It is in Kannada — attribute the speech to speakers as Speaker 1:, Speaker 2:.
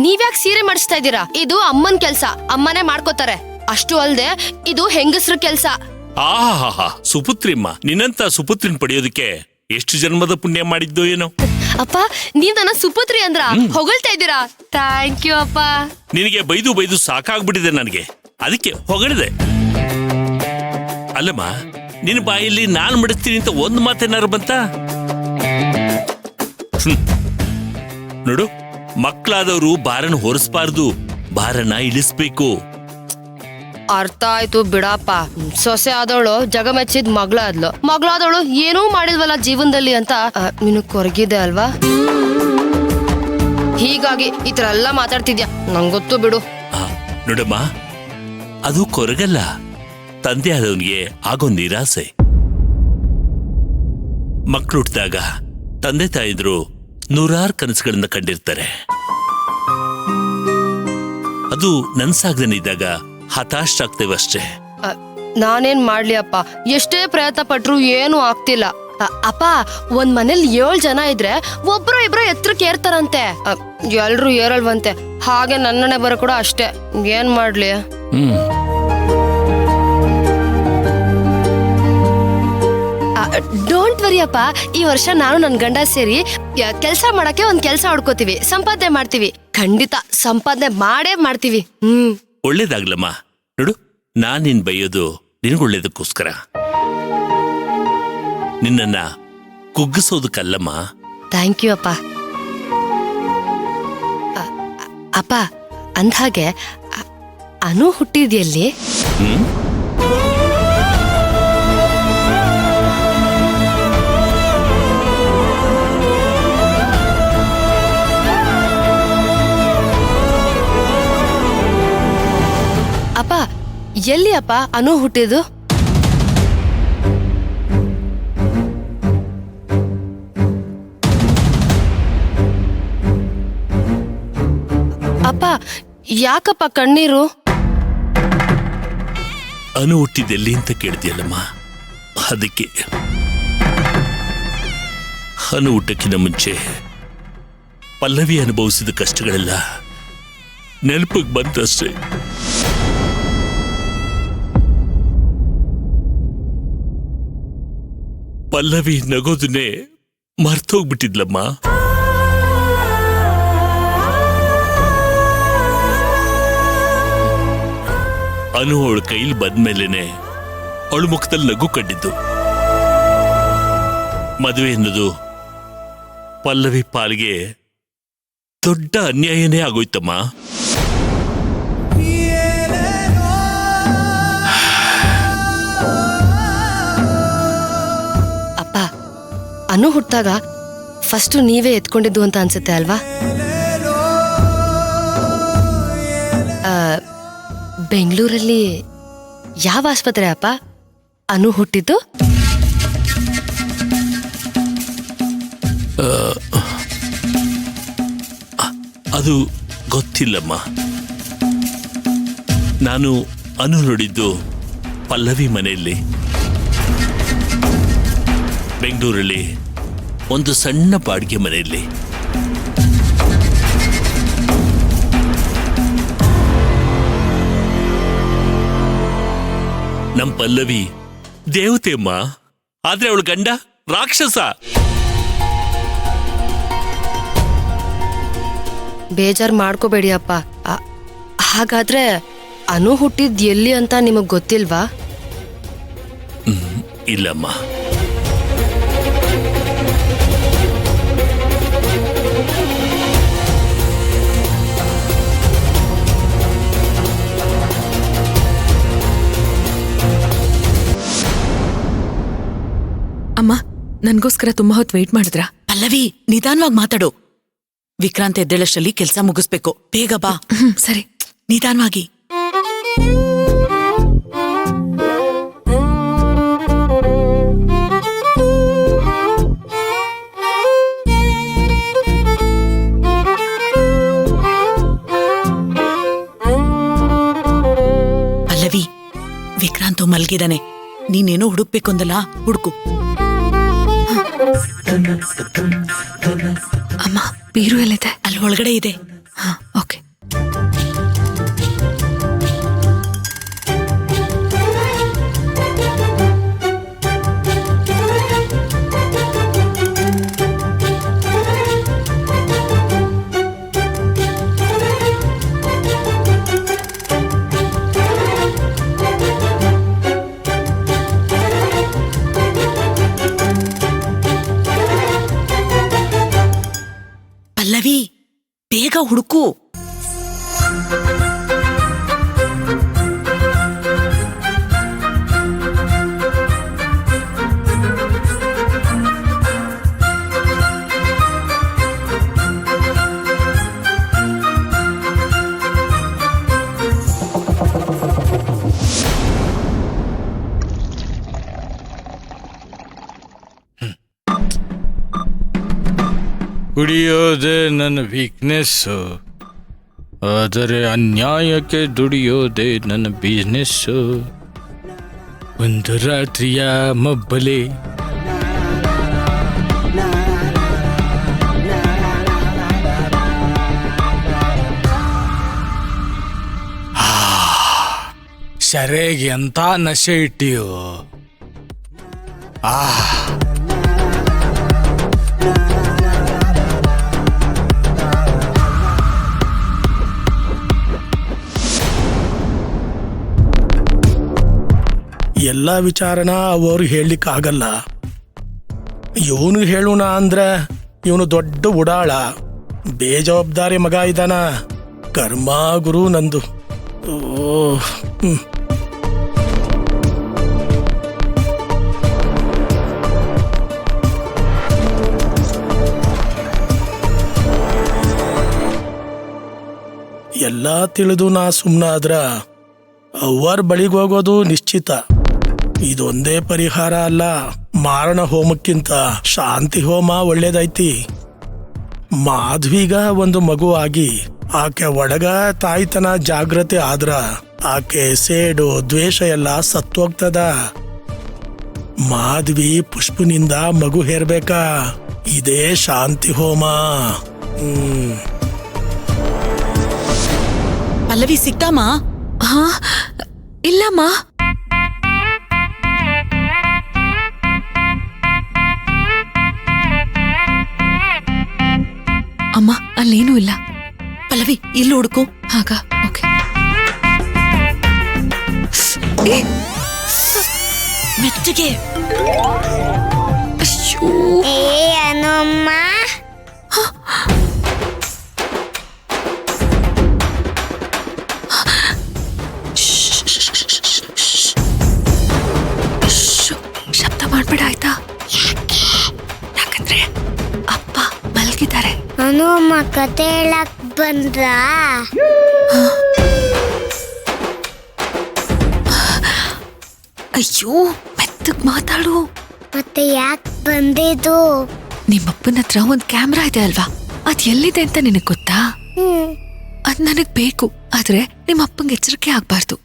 Speaker 1: ನೀವ್ಯಾಕೆ ಸೀರೆ ಮಾಡಿಸ್ತಾ ಇದ್ದೀರಾ? ಇದು ಅಮ್ಮನ್ ಕೆಲ್ಸ, ಅಮ್ಮನೇ ಮಾಡ್ಕೋತಾರೆ. ಅಷ್ಟು ಅಲ್ದೆ ಇದು ಹೆಂಗಸ್ರ ಕೆಲ್ಸ.
Speaker 2: ಆಹಾ ಸುಪುತ್ರಿಮ್ಮ, ನಿನ್ನಂತ ಸುಪುತ್ರಿನ್ ಪಡೆಯೋದಕ್ಕೆ ಎಷ್ಟು ಜನ್ಮದ ಪುಣ್ಯ ಮಾಡಿದ್ದು ಏನೋ.
Speaker 1: ಅಪ್ಪ, ನೀವ್ ನನ್ನ ಸುಪುತ್ರಿ ಅಂದ್ರ ಹೊಗಳ್ತಾ ಇದ್ದೀರಾ? ಥ್ಯಾಂಕ್ ಯು ಅಪ್ಪ.
Speaker 2: ನಿನಗೆ ಬೈದು ಬೈದು ಸಾಕಾಗ್ಬಿಟ್ಟಿದೆ ನನಗೆ, ಅದಕ್ಕೆ ಹೊಗಳಿದೆ. ಅಲ್ಲಮ್ಮ, ನಿನ್ನ ಬಾಯಲ್ಲಿ ನಾನ್ ಮಡಿಸ್ತೀನಿ ಅಂತ ಒಂದ್ ಮಾತೇನಾರು ಬಂತ? ನೋಡು, ಮಕ್ಕಳಾದವರು ಭಾರನ ಹೊರಿಸಬಾರ್ದು, ಭಾರನ ಇಳಿಸ್ಬೇಕು.
Speaker 1: ಅರ್ಥ ಆಯ್ತು ಬಿಡಪ್ಪ. ಸೊಸೆ ಆದವಳು ಜಗ ಮೆಚ್ಚಿದ್ ಮಗಳಾದವಳು ಏನೂ ಮಾಡಿಲ್ವಲ್ಲ ಜೀವನದಲ್ಲಿ ಅಂತ ನಿನಗ್ ಕೊರಗಿದೆ ಅಲ್ವಾ? ಹೀಗಾಗಿ ಈ ತರ ಎಲ್ಲ ಮಾತಾಡ್ತಿದ್ಯಾ, ನಂಗೊತ್ತು ಬಿಡು.
Speaker 2: ನೋಡಮ್ಮ, ಅದು ಕೊರಗಲ್ಲ, ತಂದೆ ಆದವನಿಗೆ ಆಗೋ ನಿರಾಸೆ. ಮಕ್ಕಳು ಹುಟ್ಟಿದಾಗ ತಂದೆ ತಾಯಿದ್ರು ನೂರಾರು ಕನಸುಗಳನ್ನ ಕಂಡಿರ್ತಾರೆ. ಅದು ನನ್ಸಾಗ್ದೇನೆ ಇದ್ದಾಗ ಹತಾಶಾಗ್ತೇವಷ್ಟೇ.
Speaker 1: ನಾನೇನ್ ಮಾಡ್ಲಿ ಅಪ್ಪ, ಎಷ್ಟೇ ಪ್ರಯತ್ನ ಪಟ್ರು ಏನು ಆಗ್ತಿಲ್ಲ. ಅಪ್ಪ, ಒಂದ್ ಮನೇಲಿ 7 ಜನ ಇದ್ರೆ ಒಬ್ರು ಇಬ್ರು ಎತ್ತರಕ್ಕೆ ಏರ್ತಾರಂತೆ, ಎಲ್ರು ಏರಲ್ವಂತೆ. ಹಾಗೆ ನನ್ನನೆ ಬರೋ ಕೂಡ ಅಷ್ಟೇ, ಏನ್ ಮಾಡ್ಲಿ? ಡೋಂಟ್ ವರಿ ಅಪ್ಪ, ಈ ವರ್ಷ ನಾನು ನನ್ ಗಂಡ ಸೇರಿ ಕೆಲ್ಸ ಮಾಡಕ್ಕೆ ಒಂದ್ ಕೆಲ್ಸ ಹುಡ್ಕೋತೀವಿ, ಸಂಪಾದನೆ ಮಾಡ್ತೀವಿ. ಖಂಡಿತ ಸಂಪಾದನೆ ಮಾಡೇ ಮಾಡ್ತೀವಿ.
Speaker 2: ಒಳ್ಳೇದಾಗ್ಲಮ್ಮ. ನೋಡು, ನಾನ್ ನಿನ್ ಬೈಯೋದು ನಿನಗೊಳ್ಳೇದಕ್ಕೋಸ್ಕರ, ನಿನ್ನನ್ನ ಕುಗ್ಗಿಸೋದಕ್ಕಲ್ಲಮ್ಮ.
Speaker 1: ಥ್ಯಾಂಕ್ ಯು ಅಪ್ಪ. ಅಪ್ಪ, ಅಂದ್ಹಾಗೆ ಅನು ಹುಟ್ಟಿದ್ಯಲ್ಲಿ? ಅಪ್ಪ, ಎಲ್ಲಿ ಅಪ್ಪ ಅನು ಹುಟ್ಟಿದ್ದು? ಅಪ್ಪ, ಯಾಕಪ್ಪ ಕಣ್ಣೀರು?
Speaker 2: ಅನು ಹುಟ್ಟಿದ್ದೆಲ್ಲಿ ಅಂತ ಕೇಳ್ತೀಯಲ್ಲಮ್ಮ, ಅದಕ್ಕೆ. ಅನು ಹುಟ್ಟಕ್ಕಿಂತ ಮುಂಚೆ ಪಲ್ಲವಿ ಅನುಭವಿಸಿದ ಕಷ್ಟಗಳೆಲ್ಲ ನೆನಪಿಗೆ ಬಂತಷ್ಟೇ. ಪಲ್ಲವಿ ನಗೋದನ್ನೇ ಮರ್ತೋಗ್ಬಿಟ್ಟಿದ್ಲಮ್ಮ. ಅನು ಅವಳ ಕೈಲಿ ಬಂದ್ಮೇಲೆನೆ ಅವಳ ಮುಖದಲ್ಲಿ ನಗು ಕಂಡಿದ್ದು. ಮದುವೆ ಅನ್ನೋದು ಪಲ್ಲವಿ ಪಾಲಿಗೆ ದೊಡ್ಡ ಅನ್ಯಾಯನೇ ಆಗೋಯ್ತಮ್ಮ.
Speaker 1: ಅಪ್ಪ, ಅನು ಹುಟ್ಟಾಗ ಫಸ್ಟ್ ನೀವೇ ಎತ್ಕೊಂಡಿದ್ದು ಅಂತ ಅನ್ಸುತ್ತೆ ಅಲ್ವಾ? ಬೆಂಗಳೂರಲ್ಲಿ ಯಾವ ಆಸ್ಪತ್ರೆ ಅಪ್ಪ ಅನು ಹುಟ್ಟಿದ್ದು?
Speaker 2: ಅದು ಗೊತ್ತಿಲ್ಲಮ್ಮ. ನಾನು ಅನು ನೋಡಿದ್ದು ಪಲ್ಲವಿ ಮನೆಯಲ್ಲಿ, ಬೆಂಗಳೂರಲ್ಲಿ ಒಂದು ಸಣ್ಣ ಬಾಡಿಗೆ ಮನೆಯಲ್ಲಿ. ನಮ್ ಪಲ್ಲವಿ ದೇವತೆ ಅಮ್ಮ, ಆದ್ರೆ ಅವಳ ಗಂಡ ರಾಕ್ಷಸ.
Speaker 1: ಬೇಜಾರ್ ಮಾಡ್ಕೋಬೇಡಿ ಅಪ್ಪ. ಹಾಗಾದ್ರೆ ಅನು ಹುಟ್ಟಿದ್ ಎಲ್ಲಿ ಅಂತ ನಿಮಗ್ ಗೊತ್ತಿಲ್ವಾ?
Speaker 2: ಇಲ್ಲಮ್ಮ.
Speaker 3: ಅಮ್ಮ, ನನ್ಗೋಸ್ಕರ ತುಂಬಾ ಹೊತ್ತು ವೇಟ್ ಮಾಡಿದ್ರ?
Speaker 4: ಪಲ್ಲವಿ, ನಿಧಾನವಾಗಿ ಮಾತಾಡು. ವಿಕ್ರಾಂತ್ ಎದ್ದೇಳಷ್ಟರಲ್ಲಿ ಕೆಲ್ಸ ಮುಗಿಸ್ಬೇಕು. ಬೇಗ ಬಾ.
Speaker 3: ಸರಿ,
Speaker 4: ನಿಧಾನವಾಗಿ. ಪಲ್ಲವಿ, ವಿಕ್ರಾಂತ್ ಮಲ್ಗಿದಾನೆ. ನೀನೇನೋ ಹುಡುಕ್ಬೇಕು ಅಂದಲ್ಲ, ಹುಡುಕು.
Speaker 3: ಅಮ್ಮ, ಬೀರು ಎಲ್ಲಿದೆ?
Speaker 4: ಅಲ್ಲಿ ಒಳಗಡೆ ಇದೆ.
Speaker 3: ಹಾ ಓಕೆ.
Speaker 4: ಪಲ್ಲವಿ, ಬೇಗ ಹುಡುಕು.
Speaker 5: ಕುಡಿಯೋದೇ ನನ್ನ ವೀಕ್ನೆಸ್ಸು, ಆದರೆ ಅನ್ಯಾಯಕ್ಕೆ ದುಡಿಯೋದೇ ನನ್ನ ಬಿಸ್ನೆಸ್ಸು. ಒಂದು ರಾತ್ರಿಯ ಮಬ್ಬಲೆ ಸೆರೆಗೆ ಎಂತ ನಶೆ ಇಟ್ಟಿಯೋ.
Speaker 6: ಎಲ್ಲ ವಿಚಾರನ ಅವ್ರಿಗೆ ಹೇಳಲಿಕ್ಕಾಗಲ್ಲ. ಇವನು ಹೇಳೋಣ ಅಂದ್ರೆ ಇವನು ದೊಡ್ಡ ಉಡಾಳ, ಬೇಜವಾಬ್ದಾರಿ ಮಗ ಇದ್ದಾನ. ಕರ್ಮ ಗುರು ನಂದು. ಎಲ್ಲ ತಿಳಿದು ನಾ ಸುಮ್ಮನಾದ್ರ ಅವ್ರ ಬಳಿಗೆ ಹೋಗೋದು ನಿಶ್ಚಿತ. ಇದೊಂದೇ ಪರಿಹಾರ ಅಲ್ಲ, ಮಾರಣ ಹೋಮಕ್ಕಿಂತ ಶಾಂತಿ ಹೋಮ ಒಳ್ಳೇದೈತಿ. ಮಾಧವಿಗ ಒಂದು ಮಗು ಆಗಿ ಆಕೆ ಒಡಗ ತಾಯ್ತನ ಜಾಗ್ರತೆ ಆದ್ರ ಆಕೆ ಸೇಡು ದ್ವೇಷ ಎಲ್ಲ ಸತ್ತೋಗ್ತದ. ಮಾಧವಿ ಪುಷ್ಪನಿಂದ ಮಗು ಹೇರ್ಬೇಕಾ, ಇದೇ ಶಾಂತಿ ಹೋಮ.
Speaker 4: ಪಲ್ಲವಿ, ಸಿಕ್ತಾಮ?
Speaker 3: ಹಾ ಇಲ್ಲಮ್ಮ. ಅಮ್ಮ ಅಲ್ಲೇನೂ ಇಲ್ಲ.
Speaker 4: ಪಲ್ಲವಿ, ಇಲ್ಲಿ ಹುಡುಕು.
Speaker 3: ಆಗ ಓಕೆ.
Speaker 4: ಮೆಚ್ಚಗೆ.
Speaker 3: ಅಯ್ಯೋ,
Speaker 7: ಅನಮ್ಮ,
Speaker 3: ಶಬ್ದ ಮಾಡ್ಬೇಡ ಆಯ್ತಾ? ಯಾಕಂದ್ರೆ ಅಪ್ಪ ಮಲ್ಗಿದ್ದಾರೆ.
Speaker 7: ಅನಮ್ಮ ಕತೆ ಹೇಳಕ್ ಬಂದ್ರ?
Speaker 3: ಅಯ್ಯೋ, ಮೆತ್ತಗ್ ಮಾತಾಡು.
Speaker 7: ಮತ್ತೆ ಯಾಕೆ ಬಂದಿದ್ದು?
Speaker 3: ನಿಮ್ಮಪ್ಪನ ಹತ್ರ ಒಂದ್ ಕ್ಯಾಮ್ರಾ ಇದೆ ಅಲ್ವಾ, ಅದ್ ಎಲ್ಲಿದೆ ಅಂತ ನಿನಗ್ ಗೊತ್ತಾ? ಅದ್ ನನಗ್ ಬೇಕು, ಆದ್ರೆ ನಿಮ್ಮ ಅಪ್ಪಂಗೆ ಎಚ್ಚರಿಕೆ ಆಗ್ಬಾರ್ದು.